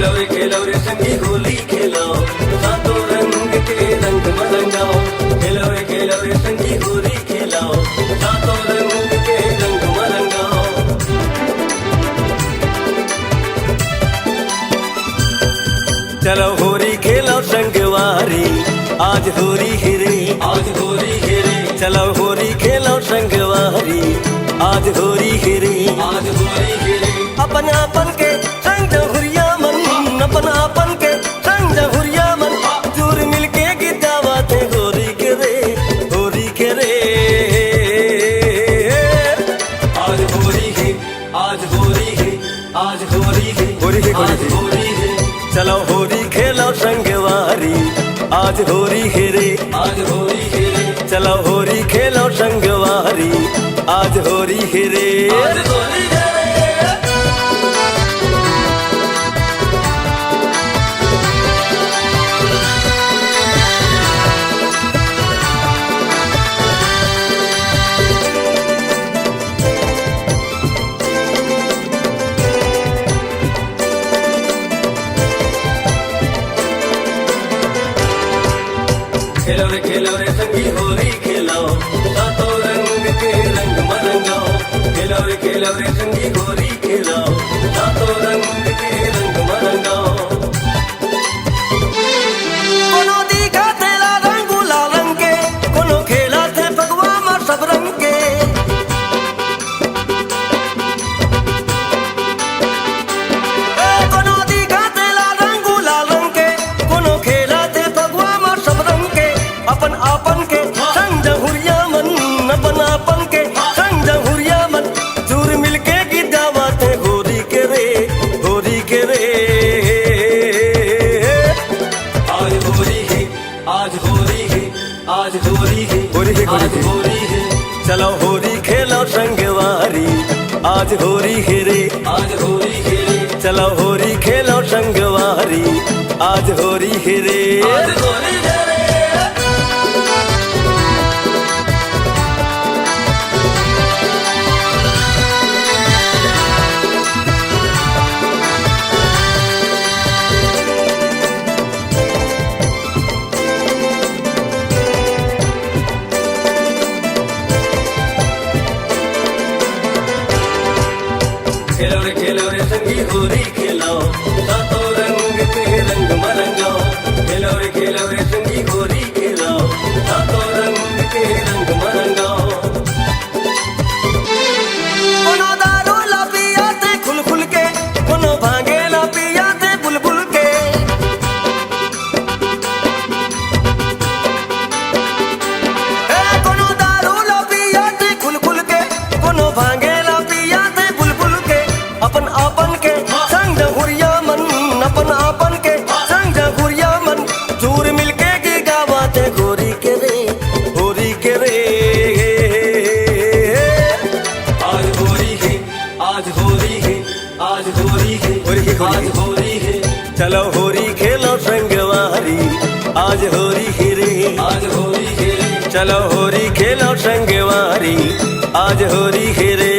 खेलो रे संगी होली खेलाओ, सातों रंग के रंग मलंगाओ। खेलो रे संगी होली खेलाओ, सातों रंग के रंग मलंगाओ। चलो होली खेलो संगवारी, आज होली हिरे, आज होली हिरे। चलो होली खेलो संगवारी, आज होली हिरे, आज होली हिरे। अपन अपन के संग जहुरिया मन, अपन अपन के संग जहुरिया मन। चूर मिलके गीत गावते होली के रे, होली के रे। आज होली है, आज होली है, आज होली है, होली है, आज होली है। चलो होली खेलो संगवारी, आज होली है रे, आज होली है रे। चलो होली खेलो संगवारी, आज होली है रे, आज होली है रे। खेलो रे संगी होली खेलाओ, सातों रंग के रंग मलंगाओ। खेलो रे संगी होली खेलाओ, सातों रंग के रंग मलंगाओ। कोनो दिखा तेरा रंग गुलाल रंग के, कोनो खेला थे भगवा मार सब रंग के। कोनो दिखा तेरा रंग गुलाल रंग के, कोनो खेला थे भगवा मार सब रंग के। अपन अपन के संग जहुरिया मन, अपन अपन के संग जहुरिया मन। चूर मिलके गीत गावते होली के रे, होली के रे। आज होली है, आज होली है, आज होली है, होली है, आज होली है। चलो होली खेलो संगवारी, आज होली है रे, आज होली है रे। चलो होली खेलो संगवारी, आज होली है रे, आज होली है रे। खेलो रे संगी होली खेलाओ, सातों रंग के रंग मलंगाओ। खेलो रे संगी होली खेलाओ, सातों रंग के रंग मलंगाओ। कोनो दारू ला पियाते खुल खुल के, कोनो भांगे ला पियाते बुलबुल के। कोनो दारू ला पियाते खुल खुल के, कोनो भांगे ला पियाते बुलबुल के। अपन अपन के संग जहुरिया मन, अपन अपन के संग जहुरिया मन। चूर मिलके की गावते होली के रे, होली के रे। आज होली है, आज होली है, आज होली है, होली है, आज होली है। चलो होली खेलो संगवारी, आज होली है रे, आज होली है रे। चलो होली खेलो संगवारी, आज होली है रे।